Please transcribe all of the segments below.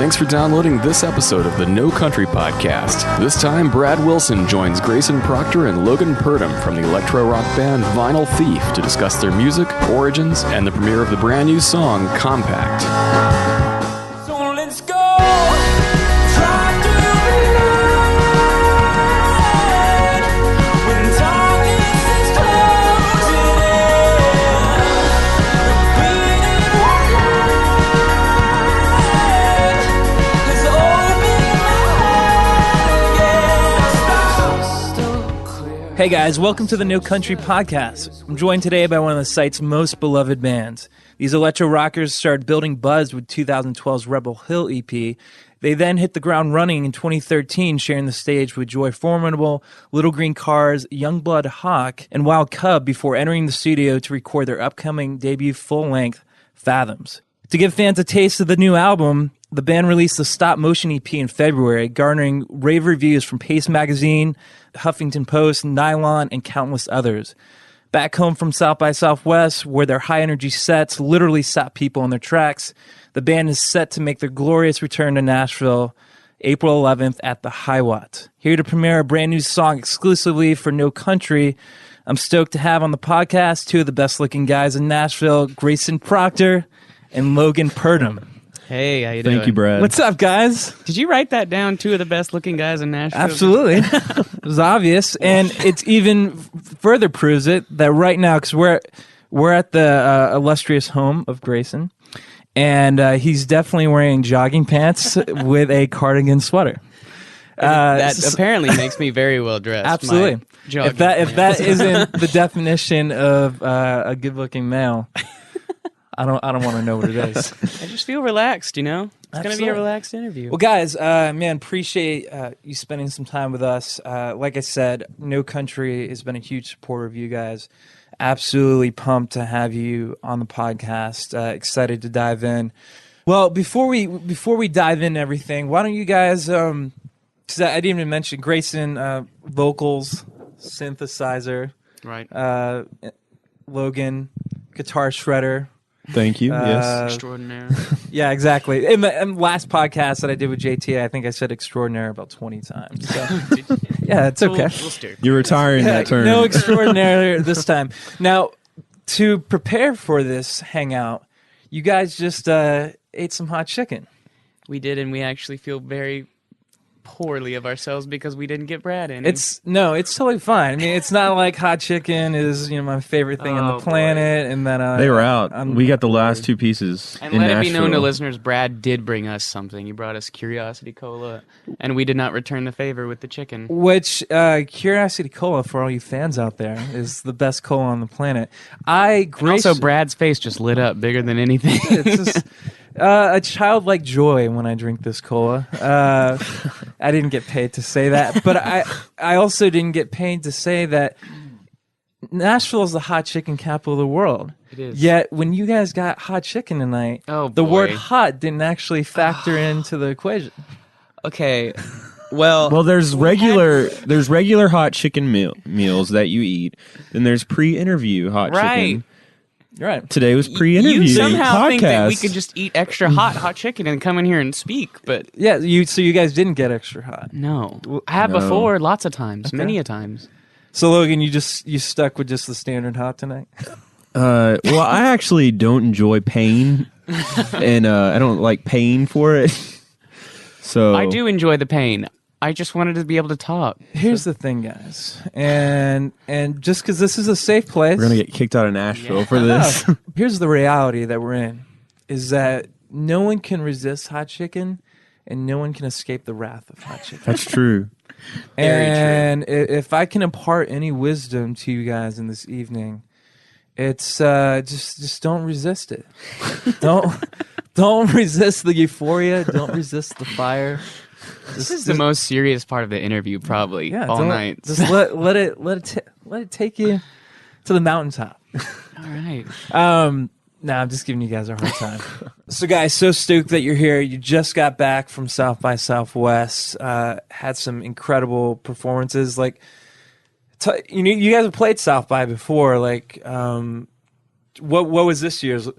Thanks for downloading this episode of the No Country Podcast. This time, Brad Wilson joins Grayson Proctor and Logan Purdom from the electro rock band Vinyl Thief to discuss their music, origins, and the premiere of the brand new song, Compact. So let's go. Try to ride when darkness is closing in. Repeating one line has opened my heart again. Hey guys, welcome to the No Country Podcast. I'm joined today by one of the site's most beloved bands. These electro rockers started building buzz with 2012's Rebel Hill EP. They then hit the ground running in 2013, sharing the stage with Joy Formidable, Little Green Cars, Youngblood Hawk, and Wild Cub before entering the studio to record their upcoming debut full-length, Fathoms. To give fans a taste of the new album, the band released the Stop Motion EP in February, garnering rave reviews from Pace Magazine, Huffington Post, Nylon, and countless others. Back home from South by Southwest, where their high-energy sets literally sat people on their tracks, the band is set to make their glorious return to Nashville April 11th at the Hiwatt. Here to premiere a brand new song exclusively for No Country, I'm stoked to have on the podcast two of the best-looking guys in Nashville, Grayson Proctor and Logan Purdom. Hey, how you doing? Thank you, Brad. What's up, guys? Did you write that down? Two of the best looking guys in Nashville? Absolutely. It was obvious. And it's even further proves it that right now, because we're at the illustrious home of Grayson, and he's definitely wearing jogging pants with a cardigan sweater. That apparently makes me very well dressed. Absolutely. If that isn't the definition of a good looking male, I don't want to know what it is. I just feel relaxed, you know? It's going to be a Absolutely. relaxed interview. Well, guys, man, appreciate you spending some time with us. Like I said, No Country has been a huge supporter of you guys. Absolutely pumped to have you on the podcast. Excited to dive in. Well, before we dive into everything, why don't you guys? Because I didn't even mention Grayson, vocals, synthesizer, Right. Logan, guitar shredder. Thank you. Yes. Extraordinary. Yeah, exactly. In the last podcast that I did with JT, I think I said extraordinary about 20 times. So. Yeah, it's okay. We'll steer. You're retiring that term. No extraordinary this time. Now, to prepare for this hangout, you guys just ate some hot chicken. We did, and we actually feel very poorly of ourselves because we didn't get Brad in. It's totally fine. I mean, it's not like hot chicken is my favorite thing on the planet, and then They were out. We got the last two pieces. And in let Nashville. it be known to listeners, Brad did bring us something. He brought us Curiosity Cola, and we did not return the favor with the chicken. Which Curiosity Cola, for all you fans out there, is the best cola on the planet. Also, Brad's face just lit up bigger than anything. It's just a childlike joy when I drink this cola. I didn't get paid to say that, but I also didn't get paid to say that Nashville is the hot chicken capital of the world. It is. Yet when you guys got hot chicken tonight, Oh, the boy. word hot didn't actually factor into the equation. Okay, well, there's regular hot chicken meals that you eat. Then there's pre-interview hot Right. chicken. You're right. Today was pre-interview you somehow think that we podcast. could just eat extra hot chicken and come in here and speak, but Yeah, so you guys didn't get extra hot. no. I have No. before, lots of times, many a times. So Logan, you stuck with just the standard hot tonight? Well, I actually don't enjoy pain, and I don't like paying for it. So I do enjoy the pain. I just wanted to be able to talk. Here's the thing, guys, and just because this is a safe place, We're gonna get kicked out of Nashville for this. here's the reality that we're in, is that no one can resist hot chicken, and no one can escape the wrath of hot chicken. That's true. Very true. And if I can impart any wisdom to you guys in this evening, it's just don't resist it. don't resist the euphoria. Don't resist the fire. This is the most serious part of the interview, probably, all don't- night. Just let it take you to the mountaintop. All right. No, I'm just giving you guys a hard time. So, guys, so stoked that you're here. You just got back from South by Southwest. Had some incredible performances. Like, you guys have played South by before. Like, what was this year's? What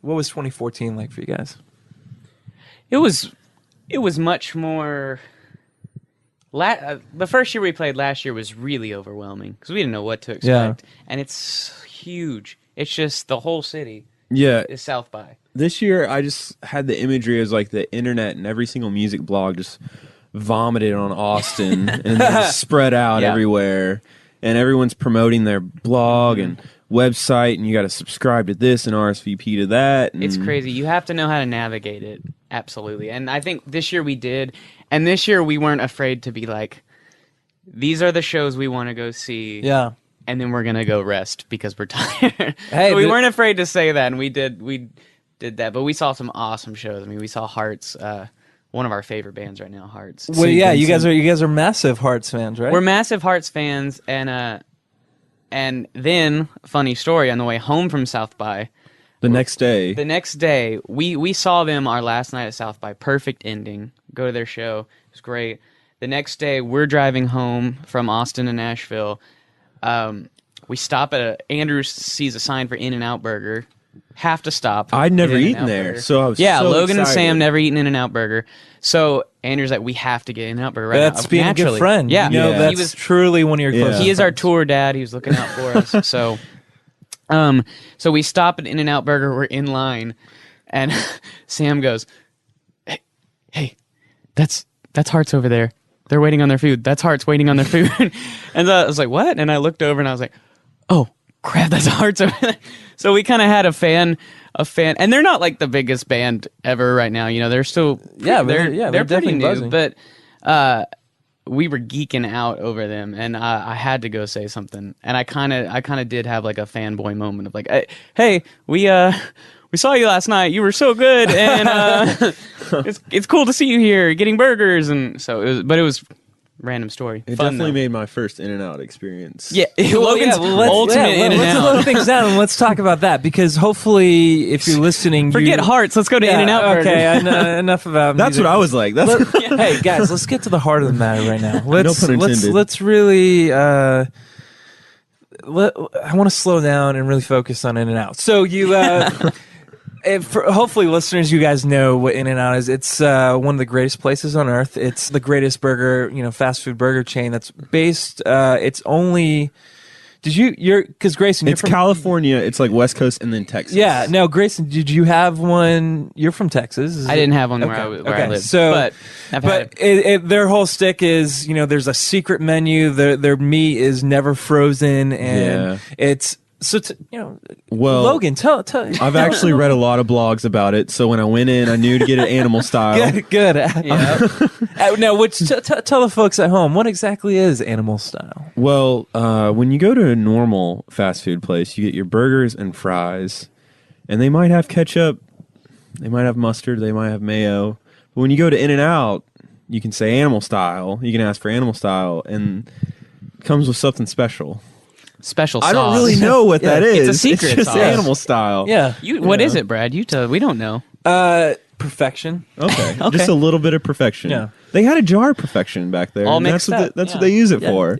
was 2014 like for you guys? It was much more. The first year we played last year was really overwhelming because we didn't know what to expect, and it's huge. It's just the whole city Yeah. is South by. This year, I just had the imagery as like the internet and every single music blog just vomited on Austin and just spread out everywhere. And everyone's promoting their blog and website, and you got to subscribe to this and RSVP to that. And It's crazy. You have to know how to navigate it. Absolutely. And I think this year we did. And this year we weren't afraid to be like, these are the shows we want to go see. Yeah. And then we're going to go rest because we're tired. Hey, So we weren't afraid to say that. And we did that. But we saw some awesome shows. I mean, we saw Hearts, one of our favorite bands right now, Hearts. Well, yeah, you guys are massive Hearts fans, right? We're massive Hearts fans. And then, funny story, on the way home from South by, the next day, we saw them our last night at South by. Perfect ending. Go to their show. It was great. The next day, we're driving home from Austin to Nashville. We stop at Andrew sees a sign for In-N-Out Burger. Have to stop. I'd never at eaten In-N-Out there, Burger. so I was yeah. so Logan and excited. Sam never eaten In-N-Out Burger, so Andrew's like, we have to get In-N-Out Burger right now. That's being a good Naturally. friend. Yeah, You know, Yeah. that's he was truly one of your Yeah. closest he is our friends. tour dad. He was looking out for us. So we stop at In-N-Out Burger. We're in line, and Sam goes, "Hey, that's Hearts over there. They're waiting on their food. That's Hearts waiting on their food." And I was like, "What?" And I looked over and I was like, "Oh, crap, that's Hearts over there." So we kind of had a fan, and they're not like the biggest band ever right now. You know, they're still Yeah, they're they're pretty definitely new, buzzing. but we were geeking out over them, and I had to go say something, and I kind of did have like a fanboy moment of like, hey, we saw you last night, you were so good, and it's cool to see you here getting burgers, and so it was random story. It Fun, definitely though. made my first In-N-Out experience. Yeah, Logan's ultimate in and let's out. slow things down and let's talk about that because hopefully, if you're listening, Forget you, Hearts. Let's go to In-N-Out Burger. Okay, enough about. That's music. what I was like. That's Hey guys, let's get to the heart of the matter right now. Let's pun intended. let's really. I want to slow down and really focus on In and Out. So you. Hopefully, listeners, you guys know what In-N-Out is. It's one of the greatest places on earth. It's the greatest burger, fast food burger chain that's based. It's only. Because Grayson, you're it's from California. It's like West Coast and then Texas. Yeah. Now, Grayson, did you have one? You're from Texas. I didn't have one where Okay. I lived, So, but I've had But their whole stick is, there's a secret menu. Their meat is never frozen, and it's so. Well, Logan, tell. I've actually read a lot of blogs about it. So when I went in, I knew to get it animal style. Good. Now, tell the folks at home what exactly is animal style. Well, when you go to a normal fast food place, you get your burgers and fries, and they might have ketchup, they might have mustard, they might have mayo. But when you go to In-N-Out, you can say animal style. You can ask for animal style, and it comes with something special. special sauce. I don't really know what that is. It's a secret It's just sauce. animal style. Yeah. What is it, Brad? You tell. We don't know. Perfection. Okay. Okay. Just a little bit of perfection. Yeah. They had a jar of perfection back there. All and mixed that's what up. that's what Yeah. they use it Yeah. for.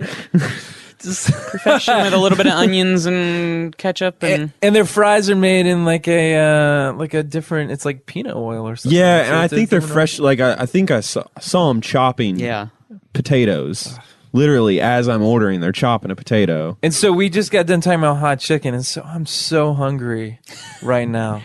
Perfection with a little bit of onions and ketchup and. And their fries are made in like a different. It's like peanut oil or something. Yeah, So and I it's a think they're different- fresh. Like I think I saw them chopping Yeah. potatoes. Literally, as I'm ordering, they're chopping a potato. And so we just got done talking about hot chicken, and so I'm so hungry right now.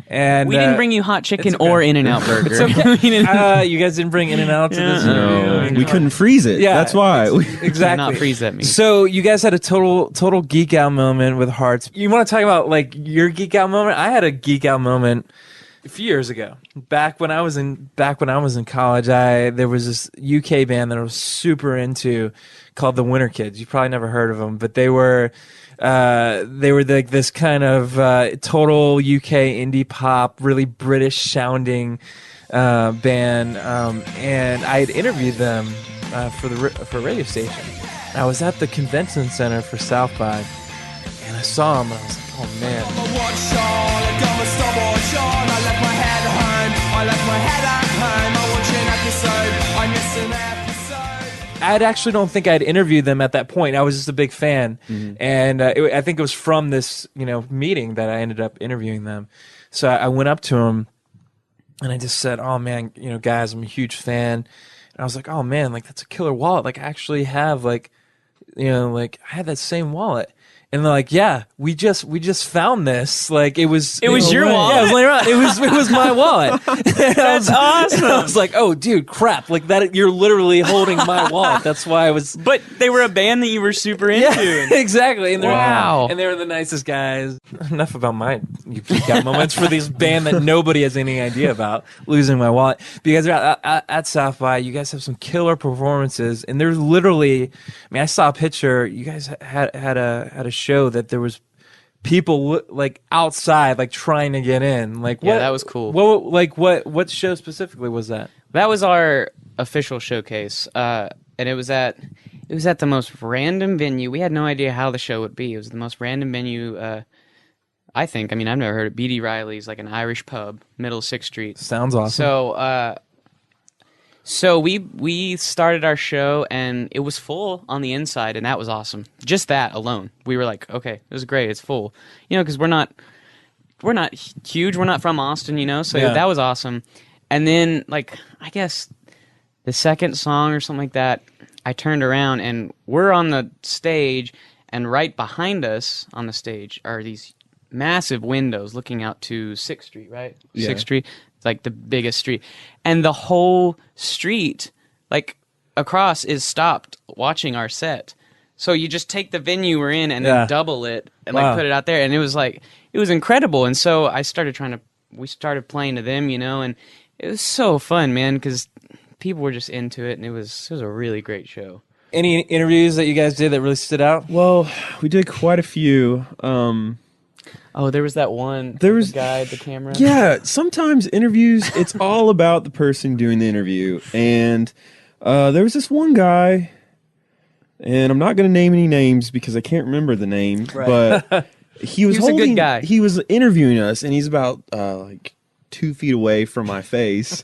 And We didn't bring you hot chicken it's okay. or In-N-Out burger. It's okay. You guys didn't bring In-N-Out to this. No, interview? we couldn't freeze it. Yeah, That's why. Exactly. Not freeze that meat. So you guys had a total geek out moment with Hearts. You want to talk about like your geek out moment? I had a geek out moment a few years ago. Back when I was in college, there was this UK band that I was super into called the Winter Kids. You probably never heard of them, but they were like this kind of total UK indie pop, really British sounding band, and I had interviewed them for a radio station. And I was at the convention center for South by, and I saw them. And I was like, oh man. My watch on, I got my stopwatch on. I left my head home, I left my head at home. I watch an episode, I miss an episode. I actually don't think I'd interviewed them at that point. I was just a big fan, and I think it was from this meeting that I ended up interviewing them. So I went up to them, and I just said, "Oh man, guys, I'm a huge fan." And I was like, "Oh man, like that's a killer wallet. Like I actually have like, like I had that same wallet." And they're like, "Yeah, we just found this. Like it was your wallet? Yeah, it was laying around. It was my wallet." That's awesome. I was like, "Oh, dude, crap! Like that, you're literally holding my wallet." That's why I was. But they were a band that you were super into. Yeah, exactly. And Wow. And they were the nicest guys. Enough about my you geek out moments for this band that nobody has any idea about losing my wallet. But you guys are at South by. You guys have some killer performances, and there's literally. I mean, I saw a picture. You guys had a show that there was people like outside, like trying to get in. Like, Yeah, that was cool. What show specifically was that? That was our official showcase, and it was at the most random venue. We had no idea how the show would be. It was the most random venue. I think. I mean, I've never heard of B.D. Riley's, like an Irish pub, middle of 6th Street. Sounds awesome. So we started our show, and it was full on the inside, and that was awesome. Just that alone, we were like, okay, this is great. It's full, because we're not huge. We're not from Austin, so that was awesome. And then, like, I guess the second song or something like that, I turned around, and we're on the stage, and right behind us on the stage are these massive windows looking out to 6th Street, right? Yeah. 6th Street. Like the biggest street, and the whole street like across is stopped watching our set. So you just take the venue we're in and then double it and like put it out there, and it was incredible. And so we started playing to them, and it was so fun, man, because people were just into it, and it was a really great show. Any interviews that you guys did that really stood out? Well, we did quite a few. Oh, there was that one. There was the guy at the camera. Yeah, sometimes interviews, it's all about the person doing the interview. And there was this one guy, and I'm not going to name any names because I can't remember the name, but he was a good guy. He was interviewing us, and he's about like 2 feet away from my face.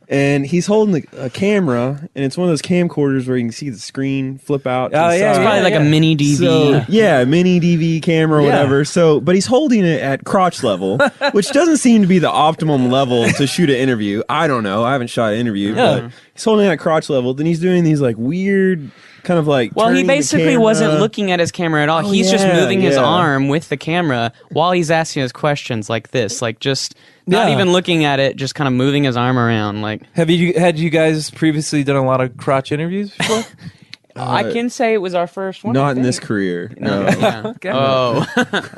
And he's holding a camera, and it's one of those camcorders where you can see the screen flip out. To the yeah, side. It's probably like a mini DV. So, mini DV camera or whatever. So, but he's holding it at crotch level, which doesn't seem to be the optimum level to shoot an interview. I don't know. I haven't shot an interview, but he's holding it at crotch level. Then he's doing these like weird kind of like. Well, he turning the basically camera. wasn't looking at his camera at all. He's just moving his arm with the camera while he's asking us questions like this, like just. Not even looking at it, just kind of moving his arm around. Like, had you guys previously done a lot of crotch interviews before? I can say it was our first one. Not in this career. No. Yeah. Okay. Oh,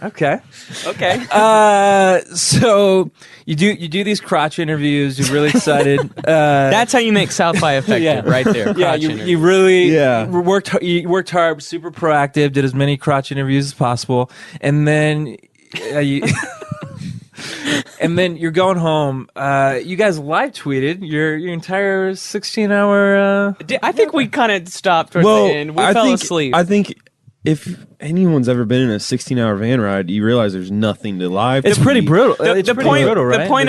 Okay. okay. So you do these crotch interviews. You're really excited. That's how you make South by effective, right there. Yeah, crotch you interview. really worked. You worked hard, super proactive, did as many crotch interviews as possible, and then and then you're going home. You guys live tweeted your entire 16-hour. I think we kind of stopped towards the end. We fell asleep. I think if anyone's ever been in a 16-hour van ride, you realize there's nothing to live. It's pretty brutal. The point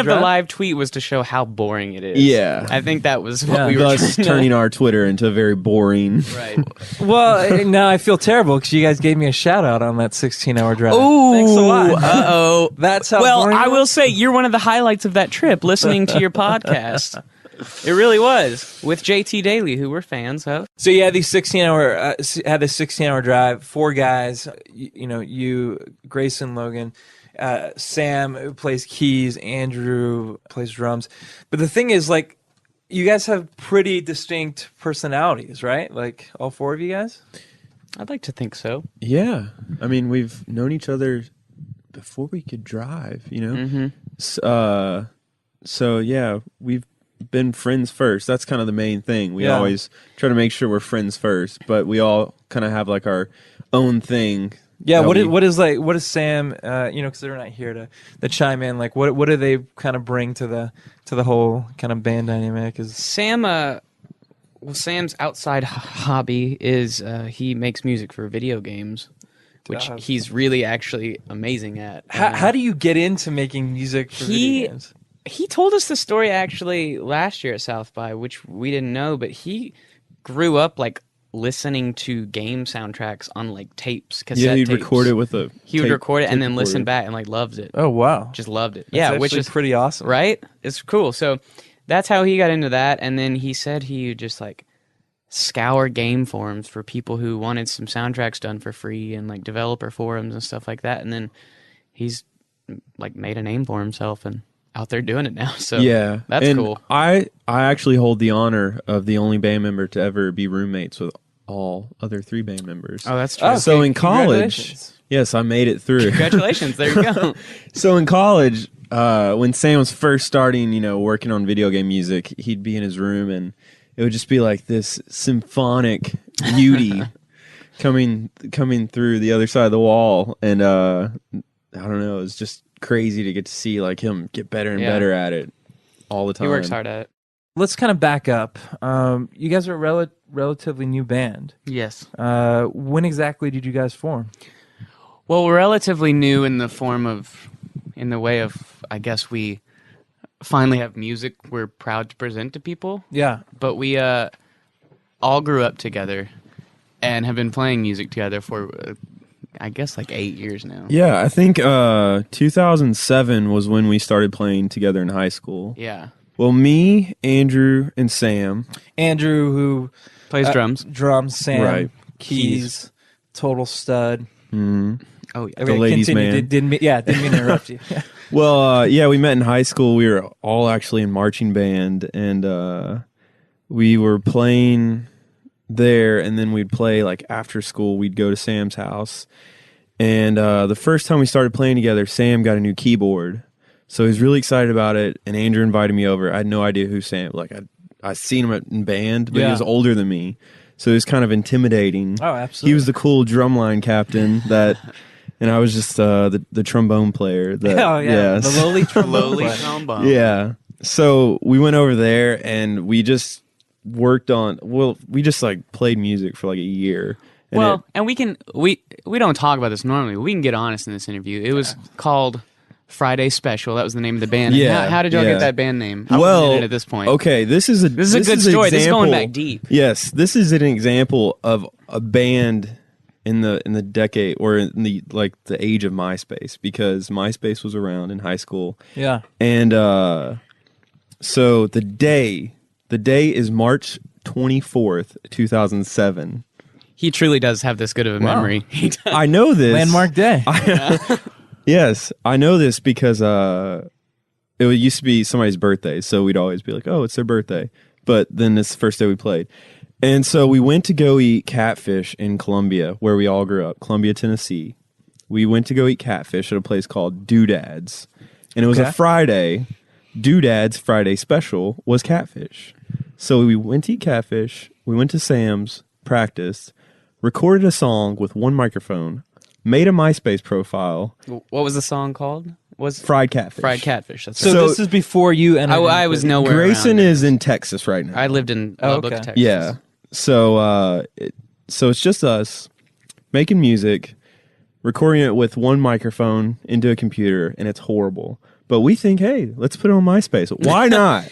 of the drive? live tweet was to show how boring it is. Yeah. I think that was what we were Thus trying turning our Twitter into very boring. Right. Well, now I feel terrible because you guys gave me a shout out on that 16-hour drive. Ooh. Thanks a lot. Uh-oh. That's how. Well, boring I it will was? say you're one of the highlights of that trip, listening to your podcast. It really was, with JT Daly, who we're fans of. So you had these 16-hour drive. 4 guys. You, Grayson, Logan, Sam who plays keys, Andrew plays drums. But the thing is, like, you guys have pretty distinct personalities, right? Like all 4 of you guys. I'd like to think so. Yeah. I mean, we've known each other before we could drive, Mm-hmm. So yeah, we've been friends first. That's kind of the main thing. We always try to make sure we're friends first, but we all kind of have like our own thing. Yeah, what is Sam? Because they're not here to chime in. Like, what do they kind of bring to the whole kind of band dynamic? Is Sam? Sam's outside hobby is he makes music for video games, which he's really actually amazing at. How do you get into making music for video games? He told us the story actually last year at South by, which we didn't know, but he grew up like listening to game soundtracks on like tapes, cassette Yeah, he'd tapes. record it with a. He would tape- record it and tape then listen recorder. back and like loved it. Oh wow, Just loved it. That's yeah, which actually is pretty awesome, right. It's cool. So that's how he got into that, and then he said he would just like scour game forums for people who wanted some soundtracks done for free and like developer forums and stuff like that, and then he's like made a name for himself and out there doing it now. So Yeah, that's and cool. I actually hold the honor of the only band member to ever be roommates with all other 3 band members. Oh, that's true. Oh, So in college, congratulations. yes, I made it through. Congratulations. There you go. So in college, when Sam was first starting, working on video game music, he'd be in his room and it would just be like this symphonic beauty coming through the other side of the wall, and I don't know, it was just crazy to get to see like him get better and Yeah. better at it all the time. He works hard at it. Let's kind of back up. You guys are a relatively new band. Yes. When exactly did you guys form? Well, we're relatively new in the way of, I guess we finally have music we're proud to present to people. Yeah. But we all grew up together and have been playing music together for, I guess, like 8 years now. Yeah, I think 2007 was when we started playing together in high school. Yeah. Well, me, Andrew, and Sam. Andrew, who Plays drums. drums, Sam, Right. keys, total stud. Oh, yeah. The ladies' Continue. man. Didn't mean to interrupt you. Well, yeah, we met in high school. We were all actually in marching band, and we were playing there, and then we'd play like after school. We'd go to Sam's house, and the first time we started playing together, Sam got a new keyboard, so he was really excited about it. And Andrew invited me over. I had no idea who Sam. Like I seen him in band, but Yeah. he was older than me, so it was kind of intimidating. Oh, absolutely. He was the cool drumline captain that. And I was just the trombone player. That, Oh yeah, the lowly trombone. Lowly player. trombone. Yeah. So we went over there and we just worked on. Well, we just like played music for like a year. And Well, and we don't talk about this normally. But we can get honest in this interview. It was called Friday Special. That was the name of the band. And Yeah, How did y'all yeah. get that band name? I well, wasn't in it at this point. Okay, this is a a good story. This is going back deep. Yes, this is an example of a band in the decade or in the the age of MySpace, because MySpace was around in high school. Yeah. And so the day is March 24th, 2007. He truly does have this good of a Wow. memory. He does. I know this. Landmark day. Yes, I know this because it used to be somebody's birthday, so we'd always be like, "Oh, it's their birthday." But then it's the first day we played. And so we went to go eat catfish in Columbia, where we all grew up, Columbia, Tennessee. We went to go eat catfish at a place called Doodads. And it was Okay. a Friday. Doodads Friday special was catfish. So we went to eat catfish. We went to Sam's, practiced, recorded a song with one microphone, made a MySpace profile, What was the song called? Was fried catfish. Fried Catfish. That's So, So- this is before you entered. I into was the- nowhere Grayson around. is in Texas right now. I lived in Oh, Lubbock, okay. Texas. Yeah. So so it's just us making music, recording it with one microphone into a computer, and it's horrible. But we think, hey, let's put it on MySpace. Why not?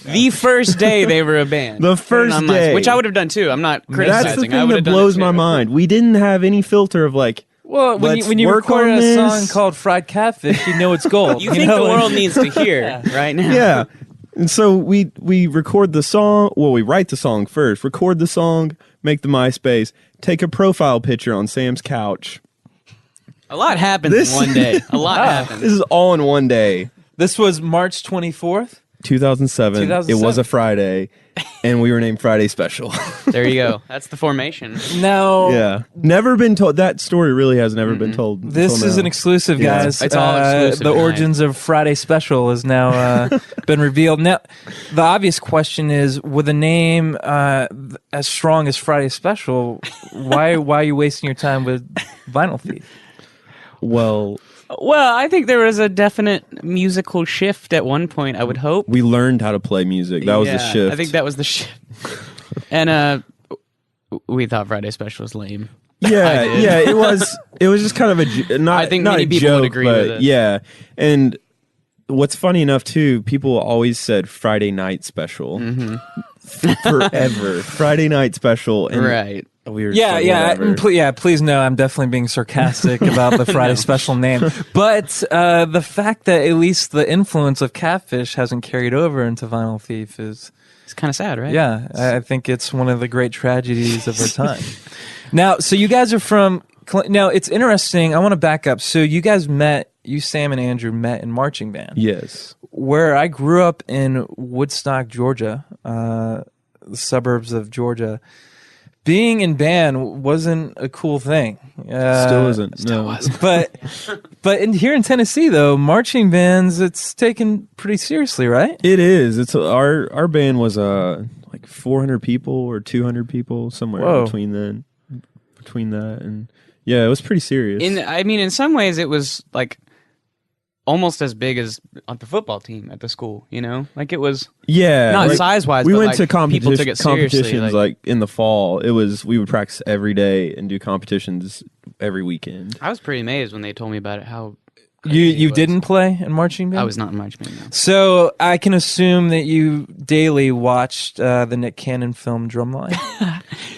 The first day they were a band. The Put it first on day. which I would have done too. I'm not That's the criticizing. I thing would that have done blows it my too. mind. We didn't have any filter of like, Well, when Let's you work record on a this. song called "Fried Catfish," you know it's gold. You think know? the world needs to hear right now? yeah. And so we record the song. Well, we write the song first, record the song, make the MySpace, take a profile picture on Sam's couch. A lot happens This- in one day. A lot happens. This is all in one day. This was March 24th. 2007. It 2007. was a Friday, and we were named Friday Special. There you go. That's the formation. Now, Yeah, never been told. That story really has never been told. this until is now. an exclusive, Yeah. guys. It's all exclusive The tonight. origins of Friday Special has now been revealed. Now, the obvious question is, with a name as strong as Friday Special, why are you wasting your time with Vinyl Thief? Well, Well, I think there was a definite musical shift at one point, I would hope. we learned how to play music. That was the Yeah, shift. I think that was the shift. And we thought Friday Special was lame. Yeah, did. yeah. It was. It was just kind of not. I think not many a people joke, would agree but with it. yeah. And what's funny enough too, people always said Friday night special, forever. Friday night special. And Right. we were just like, whatever. Please know I'm definitely being sarcastic about the Friday special name. But the fact that at least the influence of Catfish hasn't carried over into Vinyl Thief is... It's kind of sad, right? Yeah, I think it's one of the great tragedies of our time. Now, so you guys are from... Now, it's interesting. I want to back up. So you guys Sam and Andrew met in marching band. Yes. Where I grew up in Woodstock, Georgia, the suburbs of Georgia, being in band wasn't a cool thing. Still isn't. No. But here in Tennessee, though, marching bands, it's taken pretty seriously, right? It is. It's our band was like 400 people or 200 people, somewhere Whoa. between that, and yeah, it was pretty serious. In some ways, it was like almost as big as on the football team at the school. You know, like it was. Yeah, not like, size-wise, we but, went like, to people took it seriously, competitions like in the fall. We would practice every day and do competitions every weekend. I was pretty amazed when they told me about it. How crazy it You was. didn't play in marching band? I was not in marching band. No. So I can assume that you daily watched the Nick Cannon film Drumline.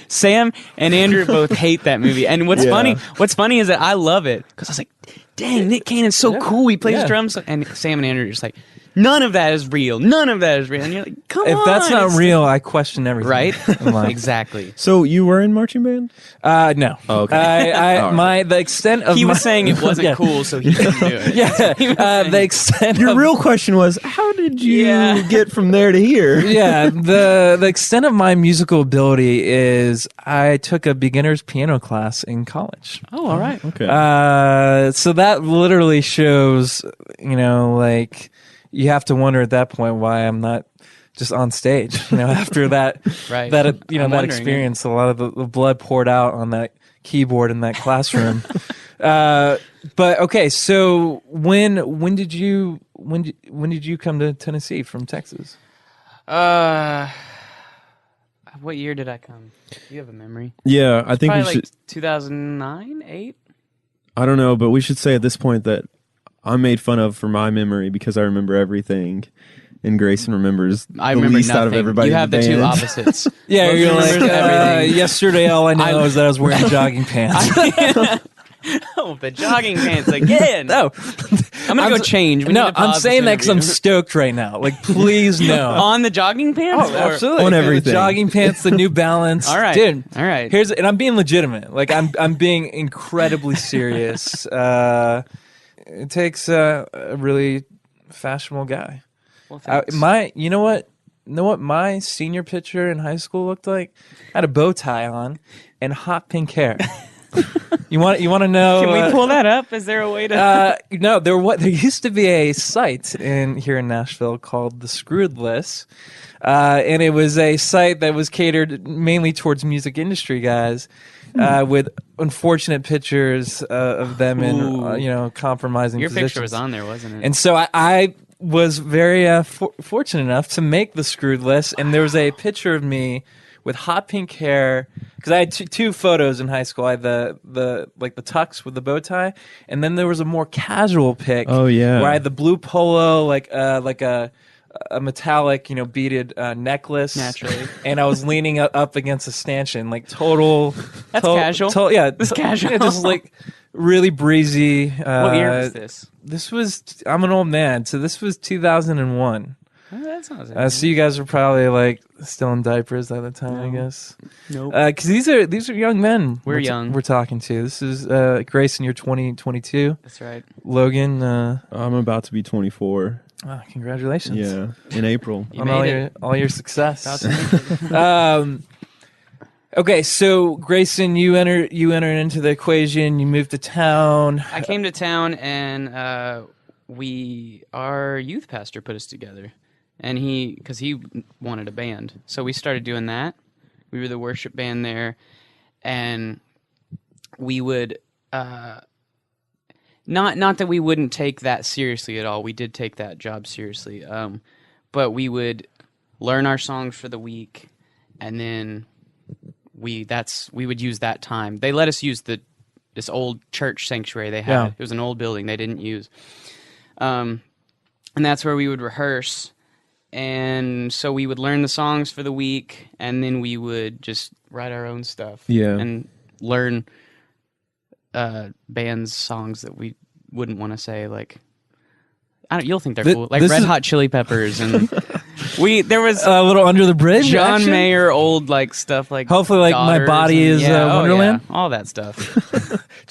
Sam and Andrew both hate that movie, and what's funny is that I love it because I was like, "Dang, Nick Cannon's so cool. He plays drums." And Sam and Andrew are just like, "None of that is real. None of that is real." And you're like, "Come on!" If that's not it's real, I question everything. right? in life. Exactly. So you were in marching band? No. Oh, okay. The extent of He my, was saying it wasn't Yeah. cool, so he couldn't do it. the extent Your of, real question was, how did you Yeah. get from there to here? yeah, the extent of my musical ability is I took a beginner's piano class in college. Oh, all right. Okay. So that literally shows, like you have to wonder at that point why I'm not just on stage. After that, Right. that I'm that wondering, experience, a lot of the blood poured out on that keyboard in that classroom. But okay, so when did you come to Tennessee from Texas? What year did I come? Do you have a memory? Yeah, I think we Probably should. like 2009, 8. I don't know, but we should say at this point that I'm made fun of for my memory because I remember everything, and Grayson remembers I the remember least nothing. out of everybody. You in have the the two band. opposites. Yeah, Both you're like remembers everything. yesterday. All I know is that I was wearing jogging pants. Oh, the jogging pants again. No, I'm gonna go change. We no, need to I'm pause saying this that because I'm interview. stoked right now. Like, please no. On the jogging pants? Oh, Or- absolutely. On The everything. jogging pants, the New Balance. All right. Dude. All right. And I'm being legitimate. Like, I'm being incredibly serious. It takes a really fashionable guy. Well, thanks. You know what my senior picture in high school looked like? I had a bow tie on and hot pink hair. You want to know? Can we pull that up? Is there a way to? No, there used to be a site here in Nashville called the Screwed List, and it was a site that was catered mainly towards music industry guys, with unfortunate pictures of them in compromising Your positions. picture was on there, wasn't it? And so I was very fortunate enough to make the Screwed List, and there was a picture of me with hot pink hair, because I had two photos in high school. I had the tux with the bow tie, and then there was a more casual pic. Oh, yeah. where I had the blue polo, like a metallic, beaded necklace, Naturally. and I was leaning up against a stanchion, like total. That's casual. Yeah, That's casual. Yeah, just like really breezy. What year was this? This was. I'm an old man, so this was 2001. Oh, that sounds So you guys were probably like still in diapers at the time, I guess. Nope. Because these are young men. We're young. We're talking to. This is Grayson. You're 22. That's right. Logan. I'm about to be 24. Congratulations. Yeah, in April. You on made all your success. About Okay, so Grayson, you enter into the equation. You moved to town. I came to town and our youth pastor put us together, and because he wanted a band, so we started doing that. We were the worship band there, and we would not that we wouldn't take that seriously at all. We did take that job seriously, but we would learn our songs for the week, and then we would use that time. They let us use this old church sanctuary they had. Yeah. It was an old building they didn't use. And that's where we would rehearse. And so we would learn the songs for the week, and then we would just write our own stuff. Yeah. And learn bands' songs that we wouldn't want to say, like, you'll think they're cool, like Red Hot Chili Peppers, and there was A little Under the Bridge. John action? Mayer old like stuff, like Hopefully, like My Daughters Body and- is Wonderland. all that stuff.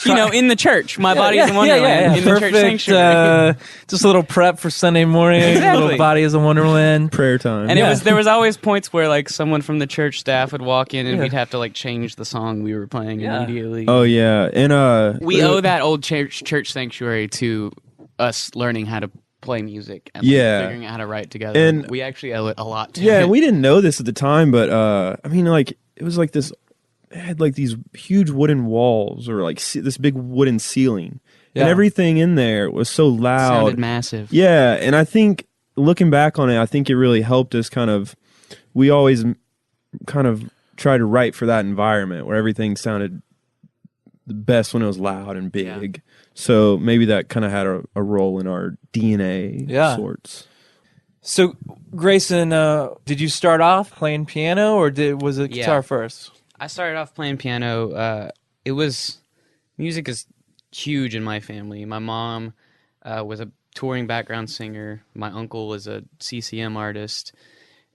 In the church, My Body is a Wonderland in the church Perfect. sanctuary. Just a little prep for Sunday morning. Exactly. Little Body is a Wonderland. Prayer time. And Yeah. there was always points where like someone from the church staff would walk in and we'd have to like change the song we were playing Yeah. immediately. Oh yeah, and We owe that old church sanctuary to us learning how to play music and like, Yeah. figuring out how to write together. And- we actually owe it a lot to yeah, it. we didn't know this at the time, but I mean, like it was like this. It had like these huge wooden walls, or like this big wooden ceiling, Yeah. and everything in there was so loud. sounded massive. Yeah, and I think looking back on it, I think it really helped us we always kind of try to write for that environment where everything sounded the best when it was loud and big. So maybe that kind of had a role in our DNA sorts. So, Grayson, did you start off playing piano, or was it Yeah. guitar first? I started off playing piano. Music is huge in my family. My mom was a touring background singer. My uncle was a CCM artist,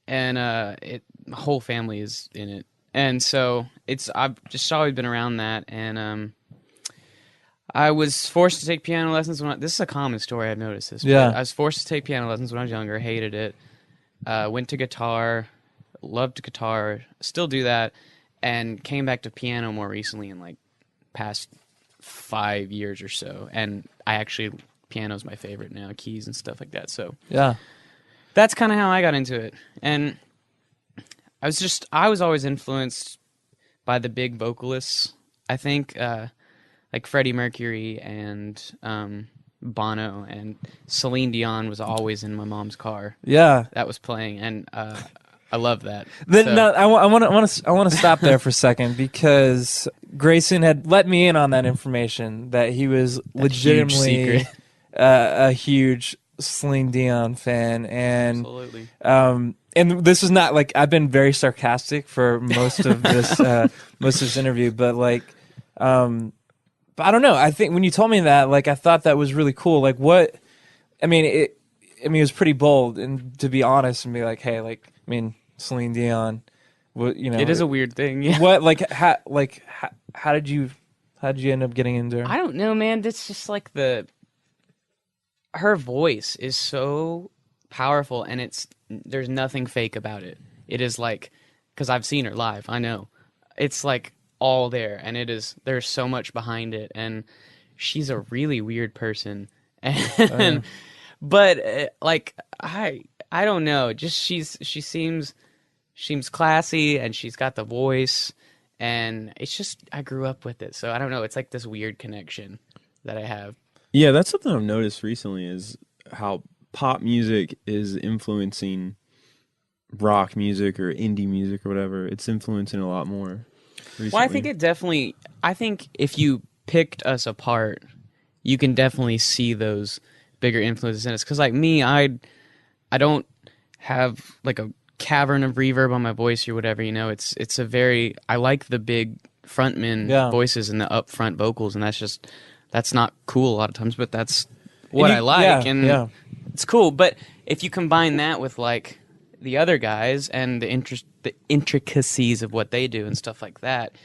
and my whole family is in it. And so I've just always been around that. And I was forced to take piano lessons this is a common story. I've noticed this. Yeah. But I was forced to take piano lessons when I was younger. Hated it. Went to guitar. Loved guitar. Still do that. And came back to piano more recently in like past 5 years or so. And piano's my favorite now, keys and stuff like that. So Yeah. that's kind of how I got into it. And I was always influenced by the big vocalists. I think like Freddie Mercury and Bono and Celine Dion was always in my mom's car. Yeah. That was playing, and I love that. No, I want to stop there for a second, because Grayson had let me in on that information that he was legitimately secret. A huge Celine Dion fan, and Absolutely. and this is not like, I've been very sarcastic for most of this interview, but like but I don't know. I think when you told me that, like, I thought that was really cool. Like, what? It was pretty bold, and to be honest, and be like, hey, like, Celine Dion, It is a weird thing. Yeah. What, how did you end up getting into her? I don't know, man. It's just like her voice is so powerful, and there's nothing fake about it. It is like, because I've seen her live, I know. It's like all there, and there's so much behind it, and she's a really weird person. And but like I don't know, just she seems classy, and she's got the voice, and it's just, I grew up with it, so I don't know, it's like this weird connection that I have. Yeah, that's something I've noticed recently, is how pop music is influencing rock music or indie music or whatever. It's influencing a lot more recently. Well, I think if you picked us apart, you can definitely see those bigger influences in us. Because like me, I don't have like a cavern of reverb on my voice or whatever, I like the big frontman voices and the upfront vocals, and that's not cool a lot of times, but that's what I like, and it's cool. But if you combine that with like the other guys and the intricacies of what they do and stuff like that,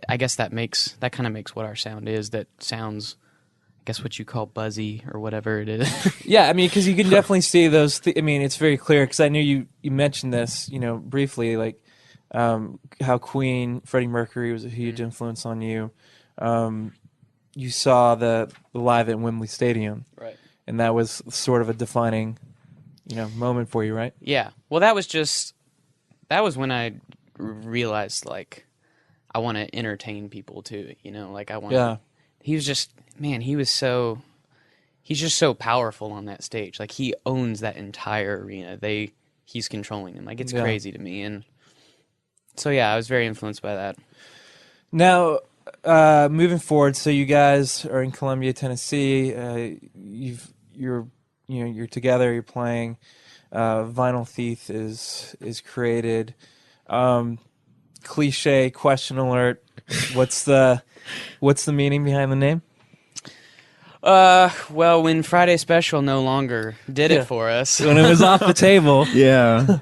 I guess that kind of makes what our sound is. That sounds, I guess, what you call buzzy or whatever it is. Yeah, because you can definitely see those. It's very clear, because I knew you mentioned this, briefly, like how Queen, Freddie Mercury was a huge influence on you. You saw the live at Wembley Stadium, Right. And that was sort of a defining, moment for you, right? Yeah. Well, that was when I realized, like, I want to entertain people too, like I want. Yeah. He was just, man, he's just so powerful on that stage. Like, he owns that entire arena. He's controlling them. Like, it's crazy to me. And so, yeah, I was very influenced by that. Now, moving forward, so you guys are in Columbia, Tennessee. You're together. You're playing. Vinyl Thief is created. Cliche question alert. What's the meaning behind the name? Well, when Friday Special no longer did Yeah. it for us, When it was off the table. Yeah.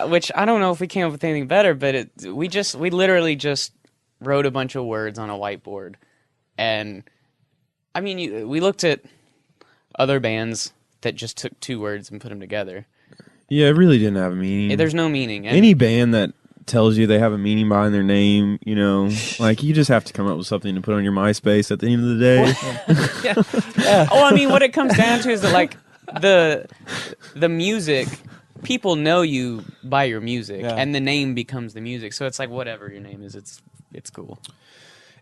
which I don't know if we came up with anything better, but we literally just wrote a bunch of words on a whiteboard, and I mean, we looked at other bands that just took two words and put them together. Yeah, it really didn't have a meaning. There's no meaning. And Any band that tells you they have a meaning behind their name, you know, like you just have to come up with something to put on your MySpace at the end of the day. yeah. Oh, I mean, what it comes down to is that like the music, people know you by your music, and the name becomes the music. So it's like whatever your name is, it's cool.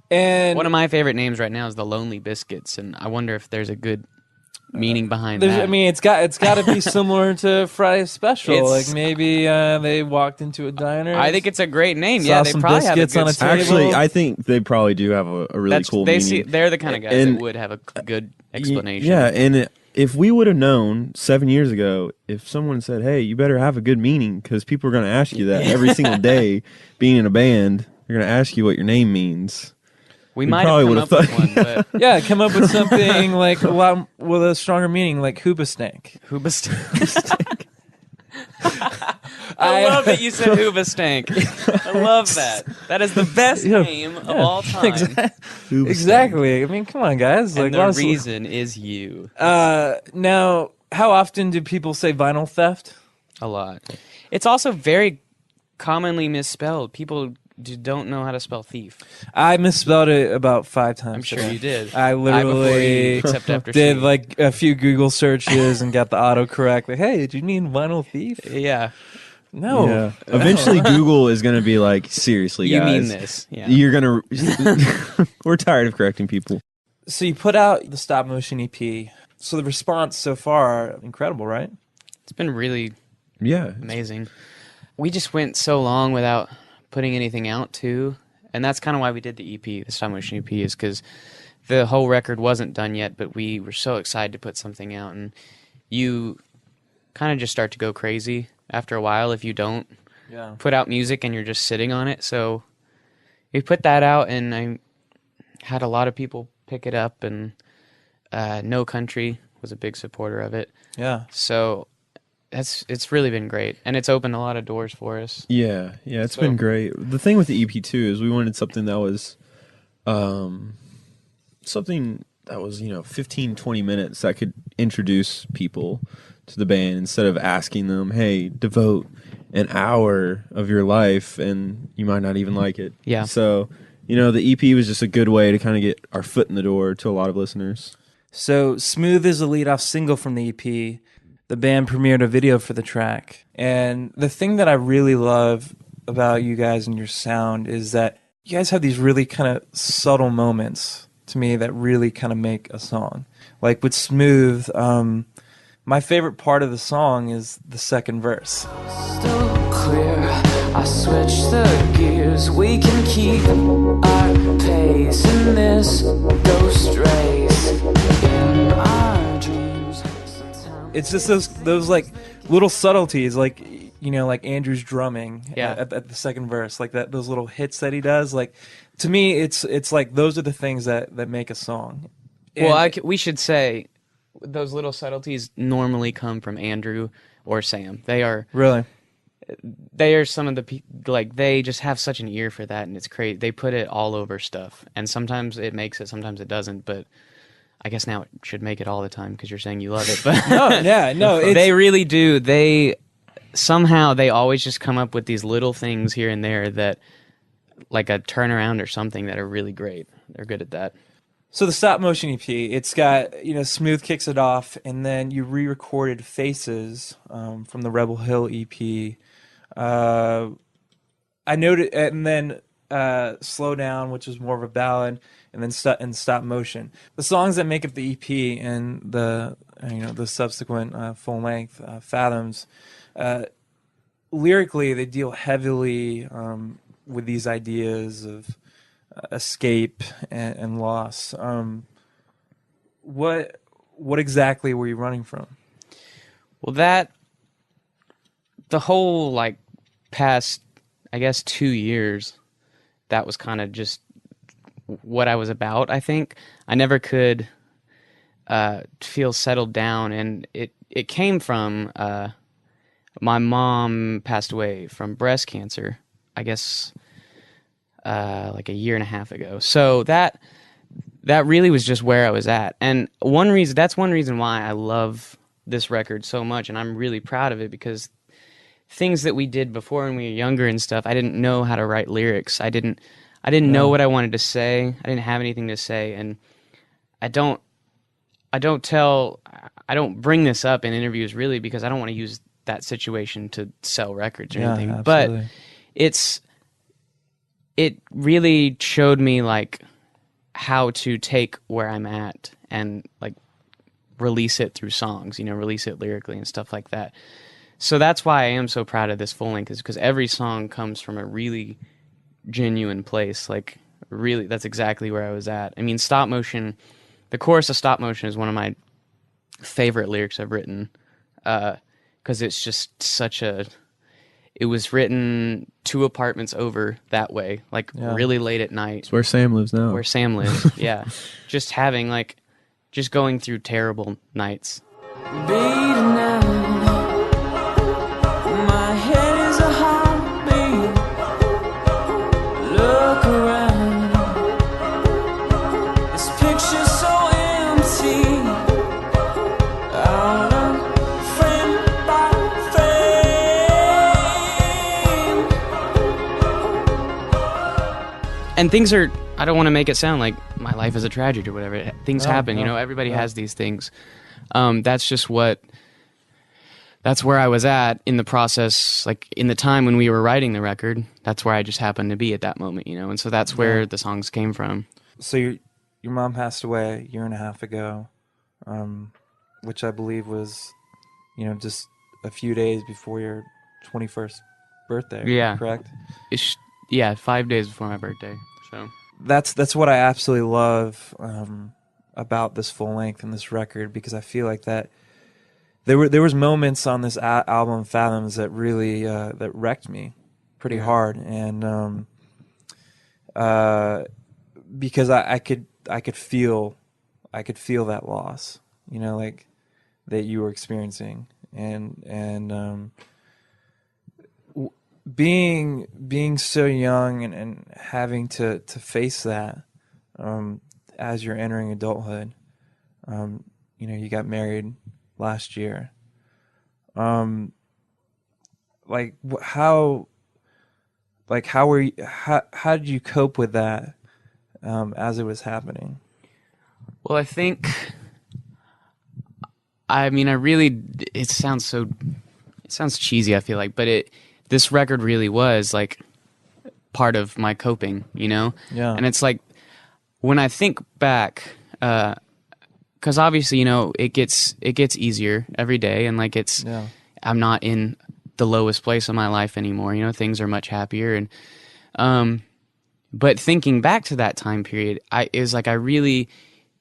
And one of my favorite names right now is the Lonely Biscuits, and I wonder if there's a good meaning behind that. I mean, it's got to be similar to Friday Special. Like maybe they walked into a diner. I think it's a great name. Saw Yeah, they some probably have a biscuits on good a story. table. Actually, I think they probably do have a really cool meaning. They're the kind of guys And- that would have a good explanation. Yeah, and if we would have known 7 years ago, if someone said, "Hey, you better have a good meaning," because people are going to ask you that every single day, being in a band, they're going to ask you what your name means. we we might probably have come would've up with one, but Yeah, come up with something like a lot with a stronger meaning, like Hoobastank. Hoobastank. I love that you said Hoobastank. I love that. That is the best Yeah. name of all time. Exactly. I mean, come on, guys. And Like, the lots of- reason is you. now, how often do people say vinyl theft? A lot. It's also very commonly misspelled. People don't know how to spell thief. I misspelled it about 5 times. I'm sure today. you did. I before you, literally except after did she. like a few Google searches and got the autocorrect. Like, hey, did you mean vinyl thief? Yeah. No. Yeah. Eventually, Google is going to be like, seriously, You guys. mean this. Yeah. You're going to... We're tired of correcting people. So you put out the stop motion EP. So the response so far, incredible, right? It's been really Yeah. amazing. We just went so long without putting anything out, too. And that's kind of why we did the EP, the stop motion EP, is because the whole record wasn't done yet, but we were so excited to put something out. And you kind of just start to go crazy after a while if you don't Yeah. put out music and you're just sitting on it. So we put that out, and I had a lot of people pick it up, and No Country was a big supporter of it. Yeah. So it's really been great, and it's opened a lot of doors for us. Yeah, it's So- been great. The thing with the EP too is we wanted something that was, something that was 15, 20 minutes that could introduce people to the band instead of asking them, "Hey, devote an hour of your life," and you might not even like it. Yeah. So the EP was just a good way to kind of get our foot in the door to a lot of listeners. So Smooth is the lead-off single from the EP. The band premiered a video for the track. And the thing that I really love about you guys and your sound is that you guys have these really kind of subtle moments to me that really kind of make a song. Like with Smooth, my favorite part of the song is the second verse. Still clear, I switch the gears. We can keep our pace in this ghost race. In our dreams, sometimes It's just those like little subtleties, like like Andrew's drumming Yeah. at the second verse, like those little hits that he does. Like to me, it's like those are the things that make a song. Well, And- we should say those little subtleties normally come from Andrew or Sam. They are some of the like they just have such an ear for that, and it's crazy. They put it all over stuff, and sometimes it makes it, sometimes it doesn't. But I guess now it should make it all the time because you're saying you love it. But no, it's, they really do. They always just come up with these little things here and there that, like a turnaround or something, that are really great. They're good at that. So the stop motion EP, it's got Smooth kicks it off, and then you re-recorded Faces from the Rebel Hill EP. I noted, and then Slow Down, which is more of a ballad, and then stop motion. The songs that make up the EP and the the subsequent full length Fathoms, lyrically they deal heavily with these ideas of escape and loss. What exactly were you running from? Well, that the whole like past, I guess, 2 years, that was kind of just what I was about. I think I never could feel settled down, and it came from my mom passed away from breast cancer, I guess, like a year and a half ago. So that really was just where I was at. And that's one reason why I love this record so much, and I'm really proud of it, because things that we did before when we were younger and stuff, I didn't know how to write lyrics. I didn't know what I wanted to say. I didn't have anything to say, and I don't bring this up in interviews really because I don't want to use that situation to sell records or anything. Absolutely. But it really showed me like how to take where I'm at and like release it through songs, release it lyrically and stuff like that. So that's why I am so proud of this full length, is because every song comes from a really genuine place. Like, really, that's exactly where I was at. I mean, Stop Motion, the chorus of Stop Motion is one of my favorite lyrics I've written, because it's just it was written 2 apartments over that way, like really late at night. It's where Sam lives now. Where Sam lives, yeah. Just going through terrible nights. Beating out, my head is a heartbeat. Look around, this picture's so empty. Out of frame by frame. And things are, I don't want to make it sound like my life is a tragedy or whatever. Things happen, everybody has these things. That's just that's where I was at in the process, like in the time when we were writing the record. That's where I just happened to be at that moment, and so that's where the songs came from. So your mom passed away a year and a half ago, which I believe was, just a few days before your 21st birthday. Yeah. Correct? 5 days before my birthday. So that's what I absolutely love about this full length and this record, because I feel like that there was moments on this album Fathoms that really that wrecked me pretty hard, and because I could feel that loss, like that you were experiencing, and being so young and having to face that as you're entering adulthood. You got married last year. How did you cope with that as it was happening? Well, I think, it sounds cheesy, I feel like, but this record really was like part of my coping, Yeah. And it's like, when I think back, because obviously, it gets easier every day, and like I'm not in the lowest place of my life anymore. Things are much happier, and but thinking back to that time period,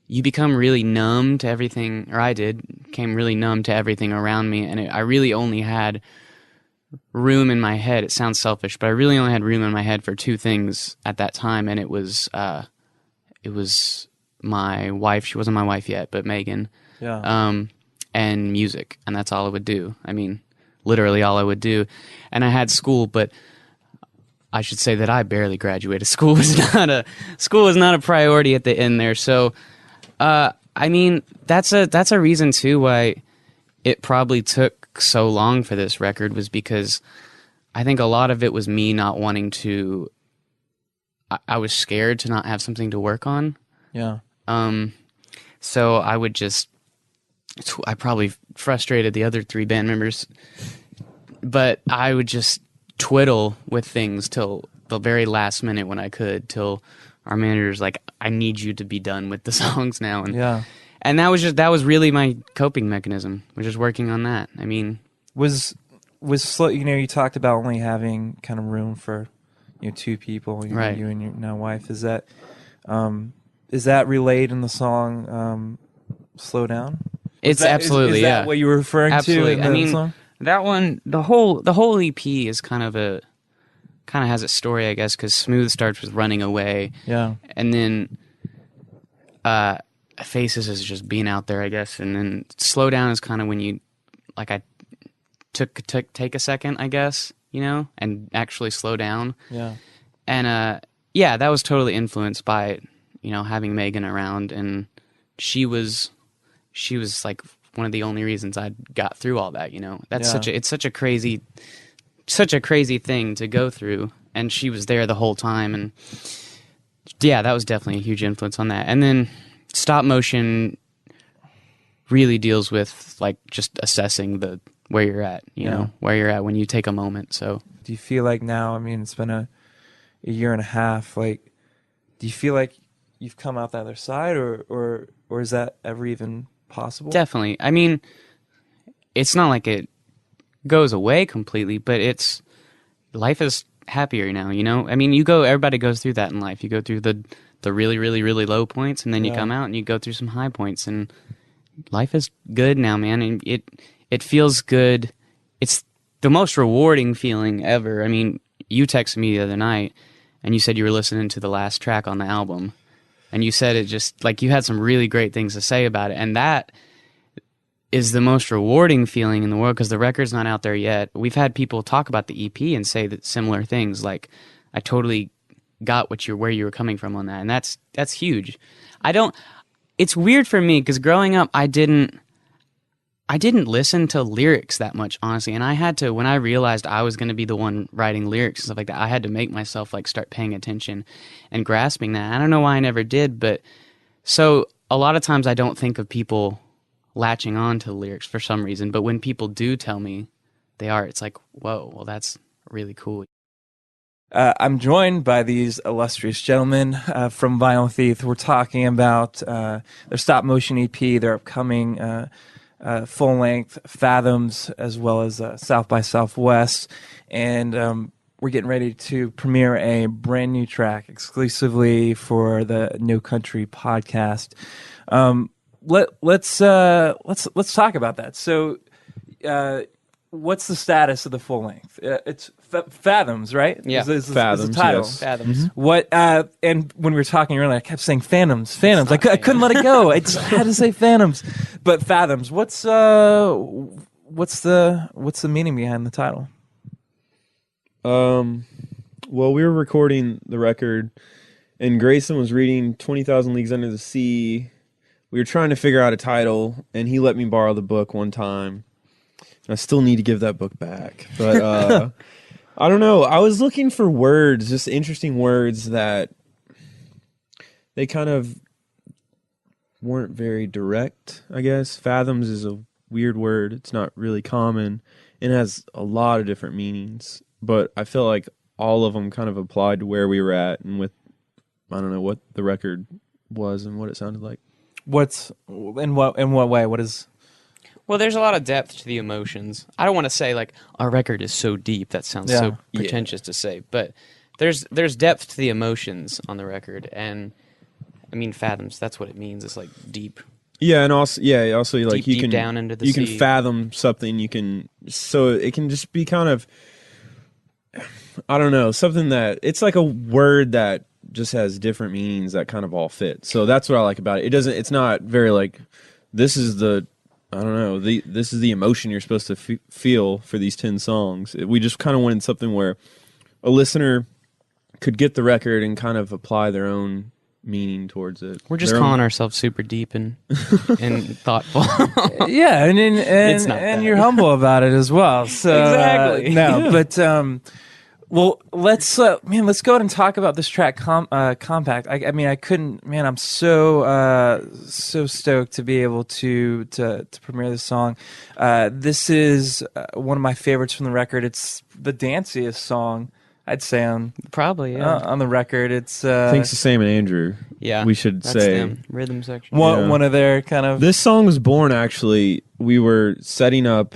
you become really numb to everything, or I became really numb to everything around me, and I really only had room in my head. It sounds selfish, but I really only had room in my head for 2 things at that time, and it was my wife. She wasn't my wife yet, but Megan. Yeah. And music, and that's all I would do. I mean, literally all I would do. And I had school, but I should say that I barely graduated. School was not a priority at the end there. So, that's a reason too why it probably took so long for this record, was because I think a lot of it was me not wanting to. I was scared to not have something to work on. Yeah. So I probably frustrated the other 3 band members, but I would just twiddle with things till the very last minute when I could, till our manager's like, I need you to be done with the songs now. And that was really my coping mechanism, was just working on that. I mean, was slow, you talked about only having kind of room for, 2 people, right. You and your now wife. Is that relayed in the song Slow Down? It's absolutely, is that what you were referring absolutely. to in the song? That one, the whole EP is kind of has a story, I guess, because Smooth starts with Running Away. Yeah. And then Faces is just being out there, I guess. And then Slow Down is kind of when you, like, I take a second, I guess, and actually slow down. Yeah. And yeah, that was totally influenced by, having Megan around, and she was like one of the only reasons I got through all that. That's it's such a crazy thing to go through, and she was there the whole time, and yeah, that was definitely a huge influence on that. And then Stop Motion really deals with like just assessing where you're at, where you're at when you take a moment. So do you feel like now, I mean, it's been a year and a half, like, do you feel like you've come out the other side, or is that ever even possible? Definitely. I mean, it's not like it goes away completely, but life is happier now, I mean, everybody goes through that in life. You go through the really, really, really low points, and then you come out and you go through some high points, and life is good now, man. And it feels good. It's the most rewarding feeling ever. I mean, you texted me the other night, and you said you were listening to the last track on the album, and you said it just, like, you had some really great things to say about it, and that is the most rewarding feeling in the world, because the record's not out there yet. We've had people talk about the EP and say that similar things, like, I totally got where you were coming from on that, and that's huge. It's weird for me, because growing up, I didn't listen to lyrics that much, honestly, and I had to, when I realized I was going to be the one writing lyrics and stuff like that, I had to make myself, like, start paying attention and grasping that. I don't know why I never did, but so a lot of times I don't think of people latching on to lyrics for some reason, but when people do tell me they are, it's like, whoa, well, that's really cool. I'm joined by these illustrious gentlemen from Vinyl Thief. We're talking about their stop motion EP, their upcoming full length Fathoms, as well as South by Southwest, and we're getting ready to premiere a brand new track exclusively for the No Country podcast. Let's talk about that. So, what's the status of the full length? It's Fathoms, right? Yeah, is Fathoms. the title. Yes. Fathoms. What? And when we were talking earlier, I kept saying Phantoms. I couldn't let it go. I just had to say Phantoms. But Fathoms. What's the meaning behind the title? Well, we were recording the record, and Grayson was reading 20,000 Leagues Under the Sea. We were trying to figure out a title, and he let me borrow the book one time. I still need to give that book back. But I don't know. I was looking for words, just interesting words that they kind of weren't very direct, I guess. Fathoms is a weird word. It's not really common. It has a lot of different meanings. But I feel like all of them kind of applied to where we were at and with, I don't know, what the record was and what it sounded like. In what way? What is... Well, there's a lot of depth to the emotions. I don't want to say, like, our record is so deep. That sounds so pretentious to say. But there's depth to the emotions on the record. And, I mean, Fathoms, that's what it means. It's, like, deep. Yeah, and also like, deep down into the sea. You can fathom something. So it can just be kind of, I don't know, something that, it's like a word that just has different meanings that kind of all fit. So that's what I like about it. It's not very, like, this is the, I don't know, this is the emotion you're supposed to feel for these 10 songs. We just kind of wanted something where a listener could get the record and kind of apply their own meaning towards it. We're just calling ourselves super deep and thoughtful. Yeah, It's not and that. you're humble about it as well. So Exactly. No, but well, let's go ahead and talk about this track, Compact. I mean, I couldn't. Man, I'm so stoked to be able to premiere this song. This is one of my favorites from the record. It's the danciest song, I'd say, on Probably, yeah. on the record. It's Thanks to Sam and Andrew. Yeah, we should that's say them. Rhythm section. one of their kind of. This song was born, actually. We were setting up.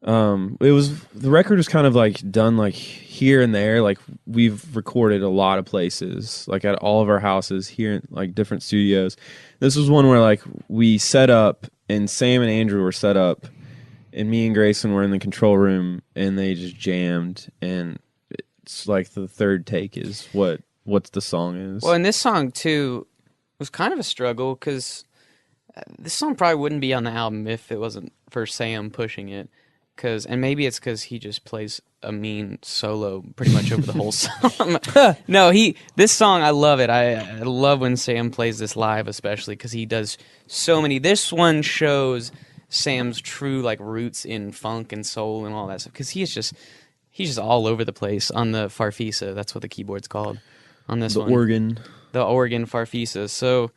The record was kind of like done like here and there. Like we've recorded a lot of places, like at all of our houses here, in like different studios. This was one where like we set up, and Sam and Andrew were set up, and me and Grayson were in the control room, and they just jammed, and it's like the third take is what the song is. Well, and this song too was kind of a struggle because this song probably wouldn't be on the album if it wasn't for Sam pushing it. And maybe it's because he just plays a mean solo pretty much over the whole song. No, this song, I love it. I love when Sam plays this live, especially because he does so many. This one shows Sam's true like roots in funk and soul and all that stuff, because he's just all over the place on the Farfisa. That's what the keyboard's called on this one. The organ Farfisa. So,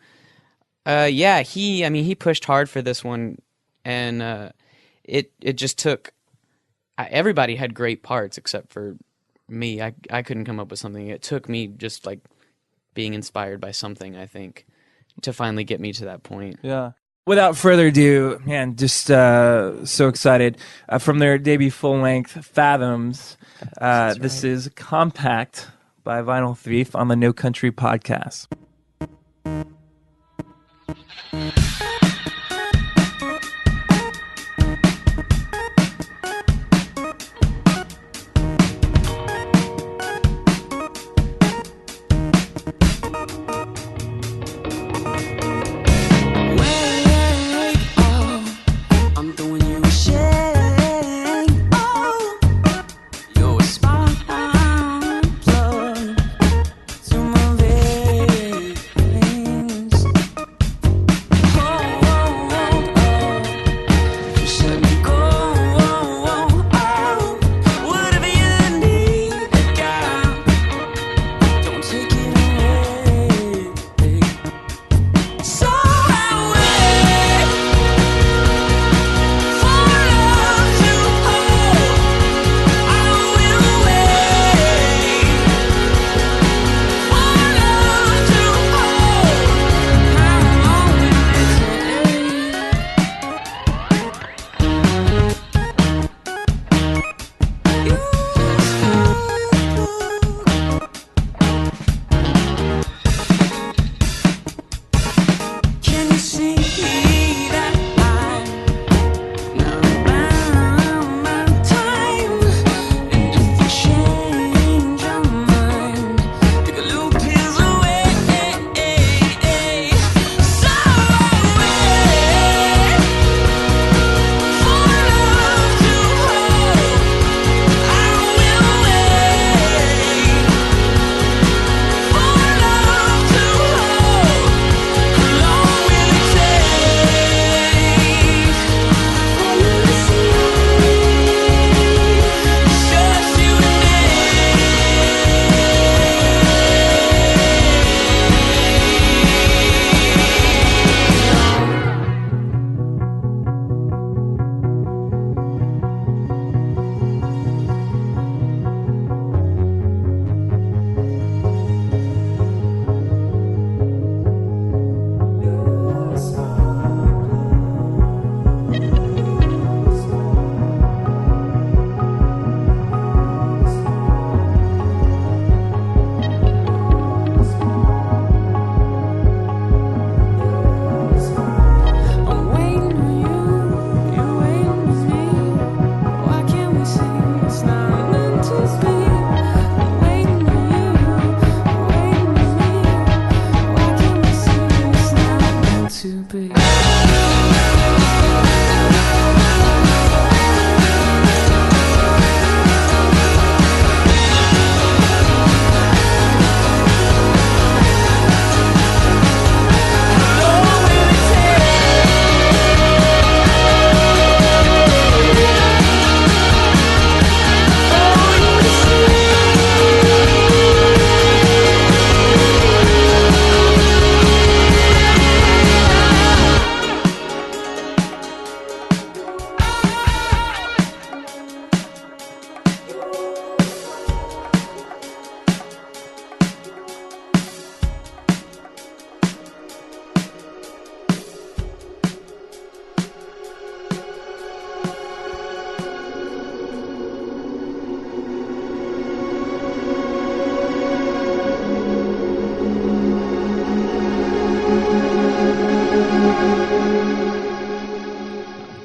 he pushed hard for this one, and it just took. Everybody had great parts except for me. I couldn't come up with something. It took me just like being inspired by something, I think, to finally get me to that point. Yeah. Without further ado, man, just so excited. From their debut full-length, Fathoms, this is Compact by Vinyl Thief on the No Country Podcast.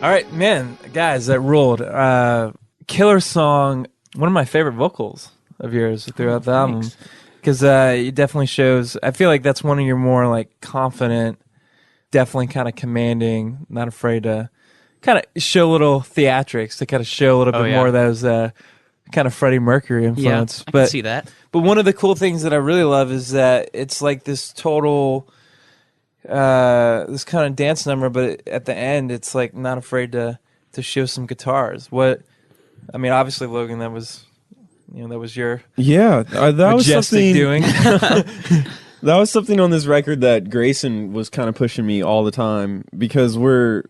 All right, man, Guys, that ruled. Killer song. One of my favorite vocals of yours throughout the album. Because it definitely shows. I feel like that's one of your more like confident, definitely kind of commanding, not afraid to kind of show a little theatrics, to kind of show a little bit more of those kind of Freddie Mercury influence. Yeah, I can see that. But one of the cool things that I really love is that it's like this total, this kind of dance number, but at the end, it's like not afraid to show some guitars. I mean, obviously, Logan, that was your that was something doing. That was something on this record that Grayson was kind of pushing me all the time, because we're,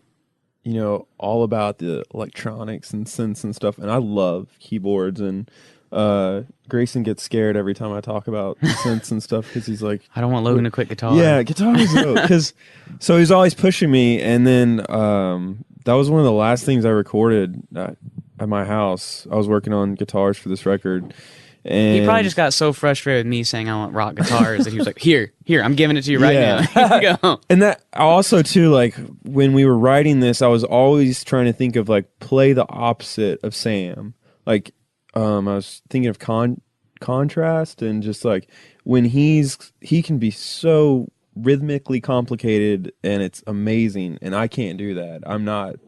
all about the electronics and synths and stuff, and I love keyboards, and Grayson gets scared every time I talk about synths and stuff, because he's like, I don't want Logan to quit guitar. Yeah, guitars though, so he's always pushing me, and then that was one of the last things I recorded at my house. I was working on guitars for this record. And he probably just got so frustrated with me saying I want rock guitars that he was like, here, I'm giving it to you right now. Here you go. And that also too, like when we were writing this, I was always trying to think of like play the opposite of Sam. Like I was thinking of contrast, and just like when he can be so rhythmically complicated and it's amazing, and I can't do that. I'm not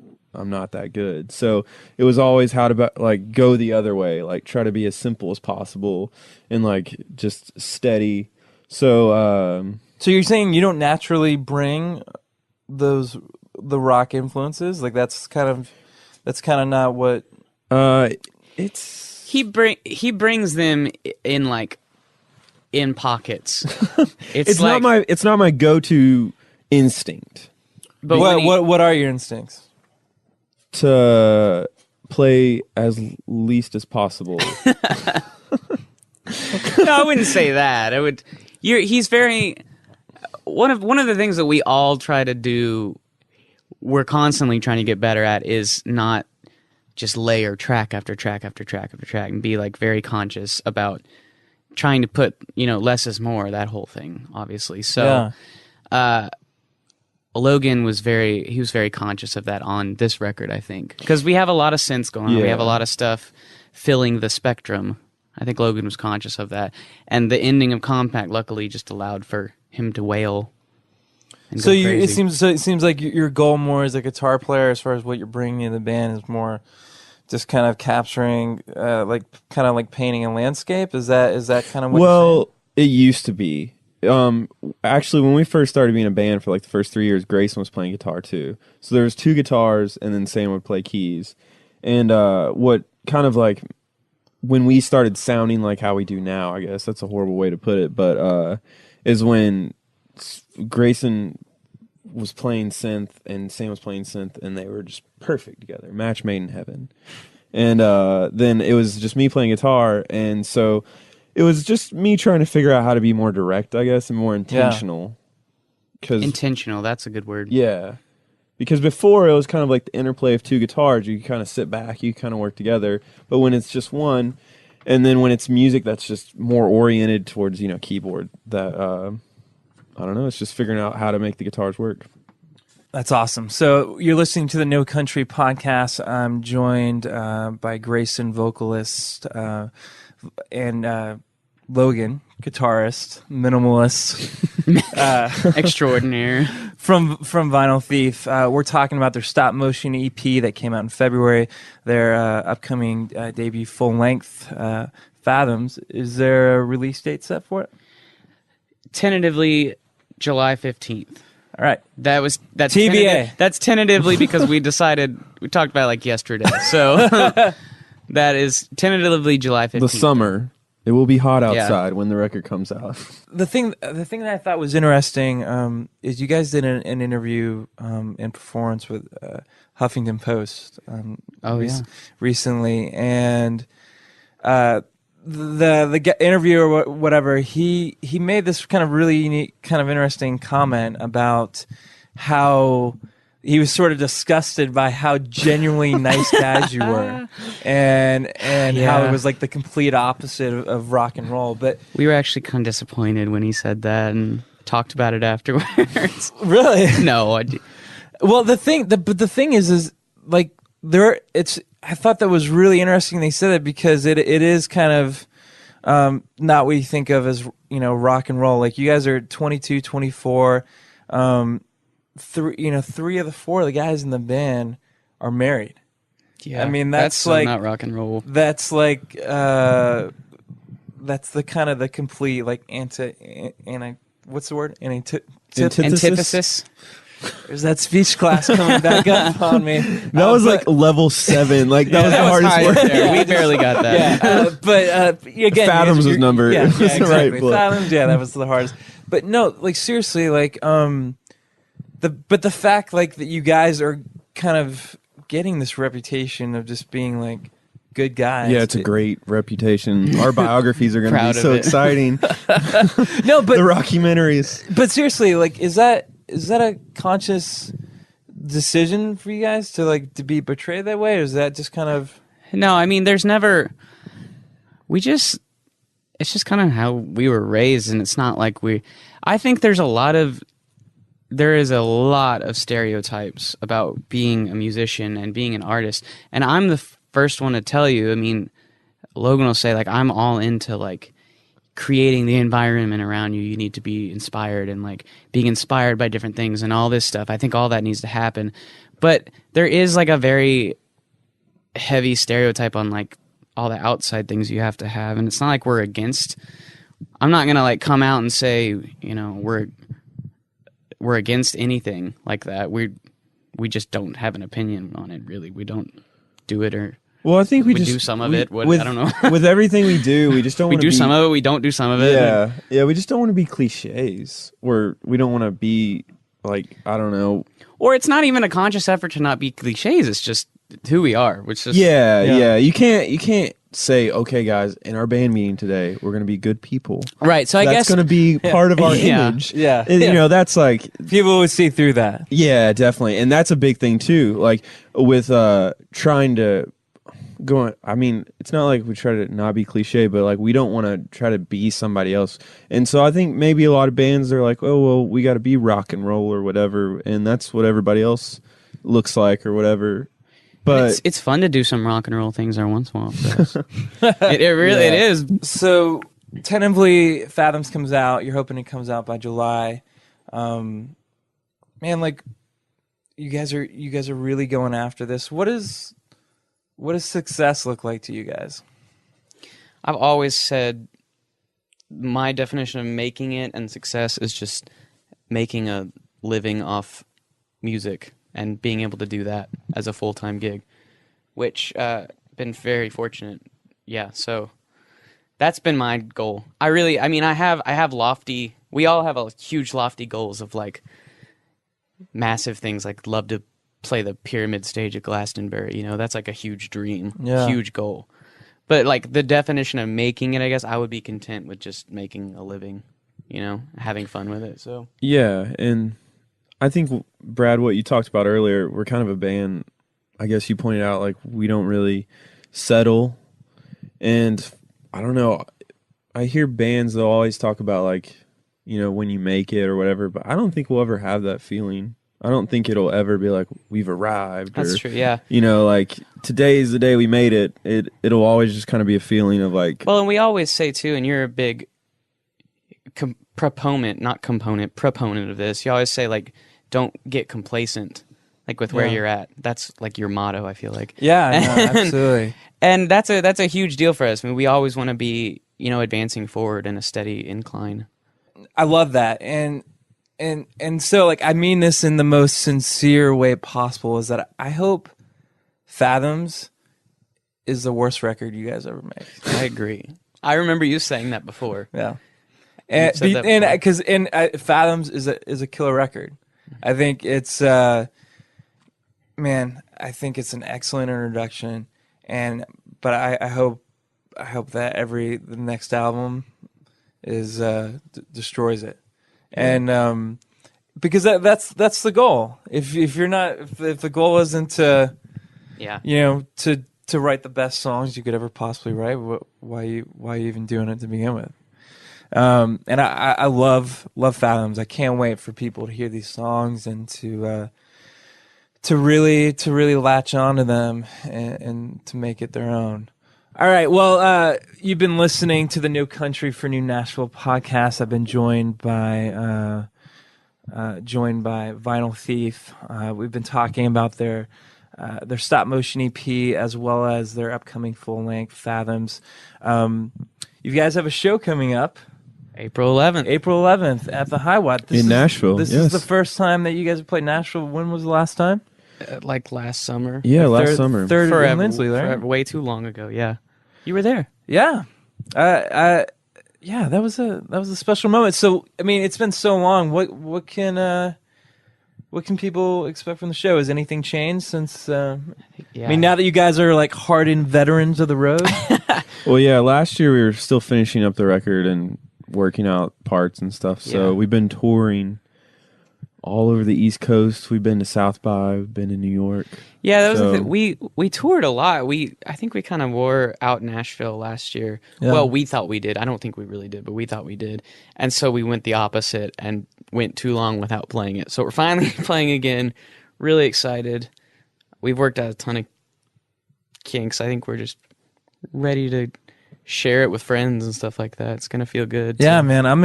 that good. So it was always how to like go the other way, like try to be as simple as possible and like just steady. So so you're saying you don't naturally bring the rock influences? Like that's kind of not what it's he brings them in like in pockets. It's like, not my go-to instinct. But what are your instincts? To play as least as possible. No, I wouldn't say that. He's very one of the things that we all try to do. We're constantly trying to get better at is not just layer track after track after track after track, and be like very conscious about trying to put less is more. That whole thing, obviously. So. Yeah. Logan was very conscious of that on this record, I think, because we have a lot of synths going on. We have a lot of stuff filling the spectrum. I think Logan was conscious of that, and the ending of Compact luckily just allowed for him to wail. And so go crazy. it seems like your goal more as a guitar player, as far as what you're bringing in the band, is more just kind of capturing, like painting a landscape. Is that kind of what? Well, it used to be. Actually, when we first started being a band for like the first 3 years, Grayson was playing guitar too. So there was 2 guitars, and then Sam would play keys. And what kind of like when we started sounding like how we do now, I guess that's a horrible way to put it, but is when Grayson was playing synth and Sam was playing synth, and they were just perfect together, match made in heaven. And then it was just me playing guitar, and so it was just me trying to figure out how to be more direct, I guess, and more intentional. Intentional, that's a good word. Yeah. Because before, it was kind of like the interplay of 2 guitars. You kind of sit back, you kind of work together. But when it's just one, and then when it's music that's just more oriented towards, keyboard, that, I don't know, it's just figuring out how to make the guitars work. That's awesome. So you're listening to the No Country podcast. I'm joined by Grayson, vocalist, and Logan, guitarist, minimalist, extraordinaire from Vinyl Thief. We're talking about their stop motion EP that came out in February. Their upcoming debut full length, Fathoms. Is there a release date set for it? Tentatively July 15th. All right. That's TBA. That's tentatively because we talked about it like yesterday. So that is tentatively July 15th. The summer. It will be hot outside when the record comes out. The thing that I thought was interesting is you guys did an interview and performance with Huffington Post recently, and the interviewer or whatever, he made this kind of really unique, kind of interesting comment about how he was sort of disgusted by how genuinely nice guys you were, and how it was like the complete opposite of rock and roll. But we were actually kind of disappointed when he said that and talked about it afterwards. Really? No. Well, the thing is like I thought that was really interesting they said it, because it is kind of not what you think of as, rock and roll. Like, you guys are 22, 24. Three of the four of the guys in the band are married. Yeah, I mean, that's so like not rock and roll. That's like that's the kind of the complete like what's the word? Antithesis. There's that speech class coming back up on me. That was like level 7. Like that was the hardest high word. there. We barely got that. Yeah, but again, Fathoms was number. Yeah, was the right exactly. book. Fathoms, yeah, that was the hardest. But no, like seriously, like the fact like that you guys are kind of getting this reputation of just being like good guys. Yeah, it's a great reputation. Our biographies are going to be Proud of so it. exciting. No, but The rockumentaries. But seriously, like, is that a conscious decision for you guys to be portrayed that way, or is that just kind of? No, I mean, there's never. It's just kind of how we were raised, and it's not like I think there is a lot of stereotypes about being a musician and being an artist, and I'm the first one to tell you. I mean, Logan will say like I'm all into like creating the environment around you. You need to be inspired and like being inspired by different things and all this stuff. I think all that needs to happen, but there is like a very heavy stereotype on like all the outside things you have to have, and it's not like we're against. I'm not gonna like come out and say we're against anything like that. We just don't have an opinion on it. Really, we don't do it, or Well, I think we just do some of it. I don't know. With everything we do, we just don't We want do to some of it. We don't do some of it. Yeah, we just don't want to be cliches. We don't want to be like, I don't know. Or it's not even a conscious effort to not be cliches. It's just who we are. Which is Yeah. You can't say, okay, guys, in our band meeting today, we're going to be good people. right. So I That's guess going to be part of our Yeah. image. Yeah. And, Yeah. That's like, People would see through that. yeah, definitely. And that's a big thing too. Like with trying to I mean, it's not like we try to not be cliche, but like we don't want to try to be somebody else. And so I think maybe a lot of bands are like, oh, well, we got to be rock and roll or whatever. And that's what everybody else looks like or whatever. But it's fun to do some rock and roll things every once in a while. So. it really it is. So tentatively, Fathoms comes out. You're hoping it comes out by July. Man, like you guys are really going after this. What does success look like to you guys? I've always said my definition of making it and success is just making a living off music and being able to do that as a full-time gig, which been very fortunate. Yeah, so that's been my goal. I have lofty. We all have a huge lofty goals of like massive things, like love to play the pyramid stage at Glastonbury. That's like a huge dream, huge goal. But like the definition of making it, I guess I would be content with just making a living, having fun with it. So yeah, and I think, Brad, what you talked about earlier, we're kind of a band, I guess you pointed out, like we don't really settle. And I don't know, I hear bands, they'll always talk about like, when you make it or whatever, but I don't think we'll ever have that feeling. I don't think it'll ever be like we've arrived. That's true, yeah. Like today is the day we made it. It'll always just kind of be a feeling of like. Well, and we always say too, and you're a big proponent of this. You always say like, don't get complacent, like with where you're at. That's like your motto, I feel like. Yeah, no, absolutely. And that's a huge deal for us. I mean, we always want to be, advancing forward in a steady incline. I love that, and so like I mean this in the most sincere way possible. Is that I hope Fathoms is the worst record you guys ever make. I agree. I remember you saying that before. Yeah, You've said that before. because Fathoms is a killer record. I think it's I think it's an excellent introduction, but I hope that the next album is destroys it, and because that's the goal. If the goal isn't to to write the best songs you could ever possibly write, why you even doing it to begin with? And I love Fathoms. I can't wait for people to hear these songs and to really latch onto them and to make it their own. All right. Well, you've been listening to the No Country for New Nashville podcast. I've been joined by Vinyl Thief. We've been talking about their stop motion EP as well as their upcoming full length Fathoms. You guys have a show coming up April 11th at the High Watt in Nashville. This is the first time that you guys have played Nashville. When was the last time? Like last summer. Yeah, last summer. Third Forever, in Lindsley, right? forever, way too long ago. Yeah, you were there. Yeah. Yeah, that was a special moment. So, I mean, it's been so long. What can people expect from the show? Has anything changed since? Yeah. I mean, now that you guys are like hardened veterans of the road. Well, yeah, last year we were still finishing up the record and working out parts and stuff. So we've been touring all over the East Coast. We've been to South by. We've been to New York. Yeah, that was the thing. We toured a lot. I think we kind of were out Nashville last year. Yeah. Well, we thought we did. I don't think we really did, but we thought we did. And so we went the opposite and went too long without playing it. So we're finally playing again. Really excited. We've worked out a ton of kinks. I think we're just ready to share it with friends and stuff like that. It's gonna feel good. Yeah, man, I'm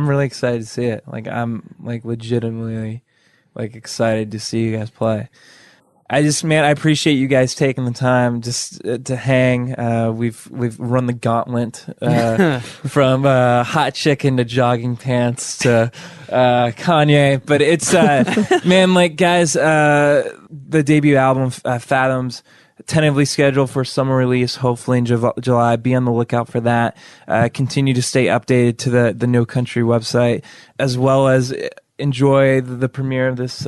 really excited to see it. Like, I'm like legitimately like excited to see you guys play. I appreciate you guys taking the time just to hang. We've run the gauntlet from hot chicken to jogging pants to Kanye, but it's man, like guys, the debut album Fathoms, tentatively scheduled for summer release, hopefully in July. Be on the lookout for that. Continue to stay updated to the No Country website, as well as enjoy the premiere of this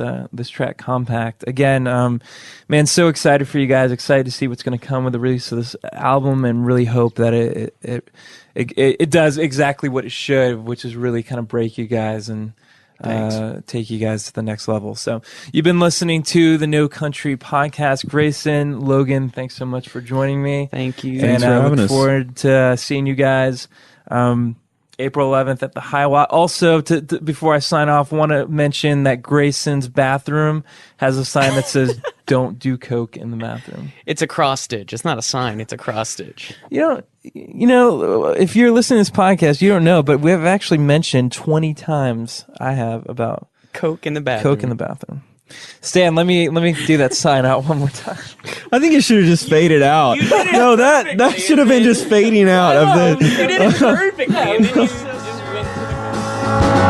track Compact. Again, man, so excited for you guys. Excited to see what's going to come with the release of this album, and really hope that it does exactly what it should, which is really kind of break you guys and take you guys to the next level. So you've been listening to the No Country podcast. Grayson, Logan, thanks so much for joining me. Thank you. Thanks for I having look us. forward to seeing you guys April 11th at the High Watt. Also, before I sign off, want to mention that Grayson's bathroom has a sign that says "Don't do coke in the bathroom." It's a cross stitch. It's not a sign. It's a cross stitch. You know, if you're listening to this podcast, you don't know, but we have actually mentioned 20 times about Coke in the bathroom. coke in the bathroom. Stan, let me do that sign out one more time. I think it should have just faded out. No, that should have been just fading out of the. You did it perfectly. And then you just went to the